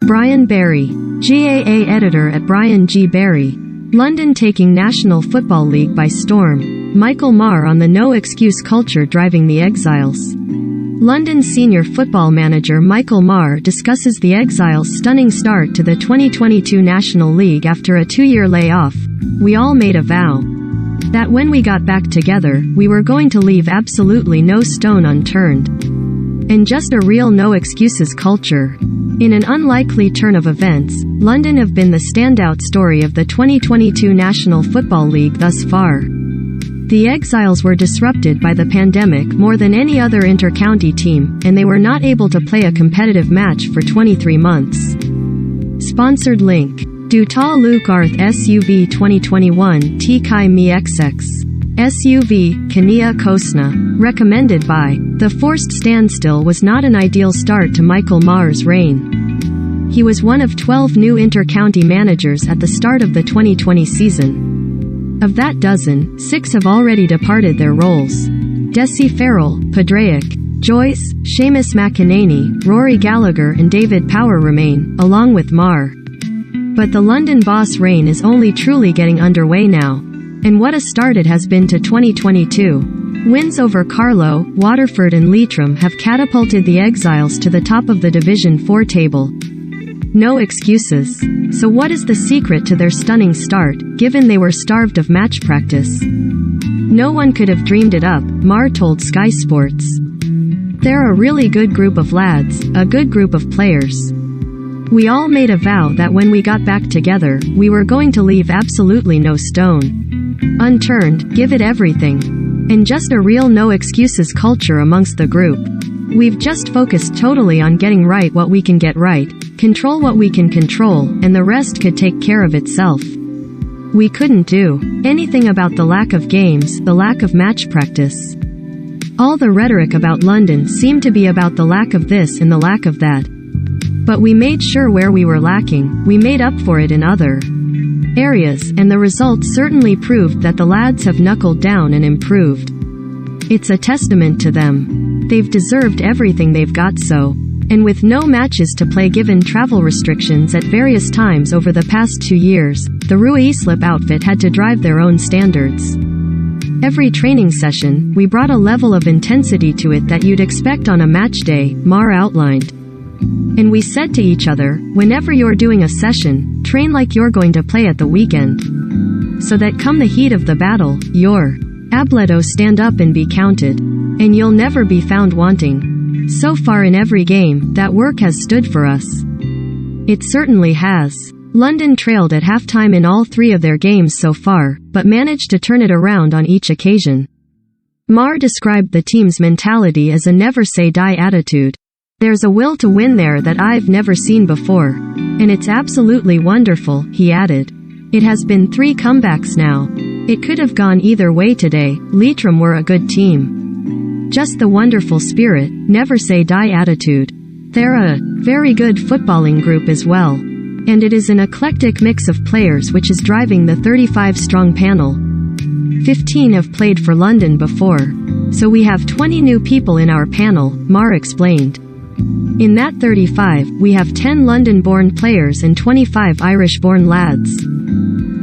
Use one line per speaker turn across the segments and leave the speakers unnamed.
Brian Barry, GAA editor at Brian G. Barry. London taking National Football League by storm. Michael Maher on the no-excuse culture driving the Exiles. London senior football manager Michael Maher discusses the Exiles' stunning start to the 2022 National League after a 2-year layoff. We all made a vow that when we got back together, we were going to leave absolutely no stone unturned. And just a real no-excuses culture. In an unlikely turn of events, London have been the standout story of the 2022 National Football League thus far. The Exiles were disrupted by the pandemic more than any other inter-county team, and they were not able to play a competitive match for 23 months. Sponsored link. Du ta Luke Arth SUV 2021 T Kai Mi XX. SUV, Kania Kosna. Recommended by. The forced standstill was not an ideal start to Michael Maher's reign. He was one of 12 new inter-county managers at the start of the 2020 season. Of that dozen, 6 have already departed their roles. Desi Farrell, Padraic, Joyce, Seamus McInerney, Rory Gallagher and David Power remain, along with Maher. But the London boss reign is only truly getting underway now. And what a start it has been to 2022. Wins over Carlow, Waterford and Leitrim have catapulted the Exiles to the top of the Division 4 table. No excuses. So what is the secret to their stunning start, given they were starved of match practice? No one could have dreamed it up, Maher told Sky Sports. They're a really good group of lads, a good group of players. We all made a vow that when we got back together, we were going to leave absolutely no stone unturned, give it everything. And just a real no-excuses culture amongst the group. We've just focused totally on getting right what we can get right, control what we can control, and the rest could take care of itself. We couldn't do anything about the lack of games, the lack of match practice. All the rhetoric about London seemed to be about the lack of this and the lack of that. But we made sure where we were lacking, we made up for it in other areas, and the results certainly proved that the lads have knuckled down and improved. It's a testament to them. They've deserved everything they've got so. And with no matches to play given travel restrictions at various times over the past 2 years, the Rui Islip outfit had to drive their own standards. Every training session, we brought a level of intensity to it that you'd expect on a match day, Maher outlined. And we said to each other, whenever you're doing a session, train like you're going to play at the weekend. So that come the heat of the battle, you're ableto stand up and be counted. And you'll never be found wanting. So far in every game, that work has stood for us. It certainly has. London trailed at halftime in all 3 of their games so far, but managed to turn it around on each occasion. Maher described the team's mentality as a never-say-die attitude. There's a will to win there that I've never seen before. And it's absolutely wonderful, he added. It has been 3 comebacks now. It could have gone either way today. Leitrim were a good team. Just the wonderful spirit, never-say-die attitude. They're a very good footballing group as well. And it is an eclectic mix of players which is driving the 35-strong panel. 15 have played for London before. So we have 20 new people in our panel, Maher explained. In that 35, we have 10 London-born players and 25 Irish-born lads.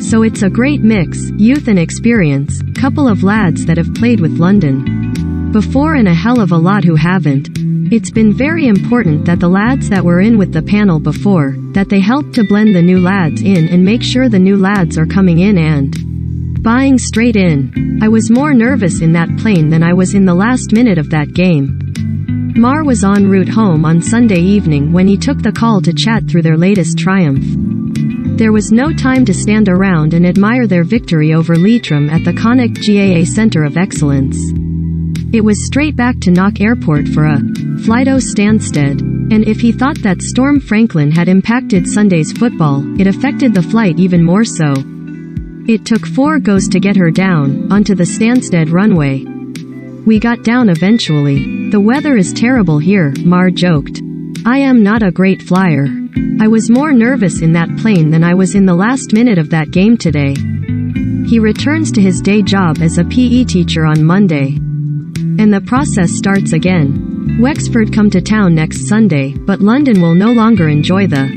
So it's a great mix, youth and experience, couple of lads that have played with London before and a hell of a lot who haven't. It's been very important that the lads that were in with the panel before, that they help to blend the new lads in and make sure the new lads are coming in and buying straight in. I was more nervous in that plane than I was in the last minute of that game. Maher was en route home on Sunday evening when he took the call to chat through their latest triumph. There was no time to stand around and admire their victory over Leitrim at the Connacht GAA Centre of Excellence. It was straight back to Knock Airport for a Flighto Stansted, and if he thought that Storm Franklin had impacted Sunday's football, it affected the flight even more so. It took 4 goes to get her down, onto the Stansted runway. We got down eventually. The weather is terrible here, Maher joked. I am not a great flyer. I was more nervous in that plane than I was in the last minute of that game today. He returns to his day job as a PE teacher on Monday. And the process starts again. Wexford come to town next Sunday, but London will no longer enjoy the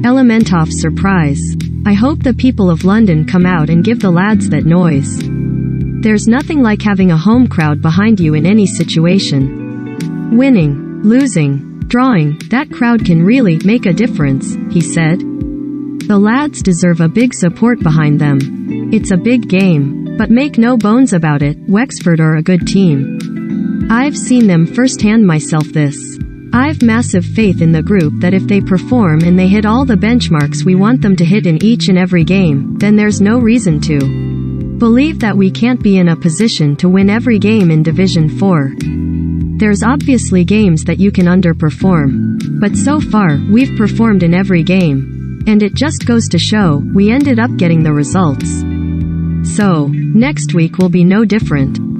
Elementoff surprise. I hope the people of London come out and give the lads that noise. There's nothing like having a home crowd behind you in any situation. Winning, losing, drawing, that crowd can really make a difference, he said. The lads deserve a big support behind them. It's a big game. But make no bones about it, Wexford are a good team. I've seen them firsthand myself this. I've massive faith in the group that if they perform and they hit all the benchmarks we want them to hit in each and every game, then there's no reason to believe that we can't be in a position to win every game in Division 4. There's obviously games that you can underperform. But so far, we've performed in every game. And it just goes to show, we ended up getting the results. So, next week will be no different.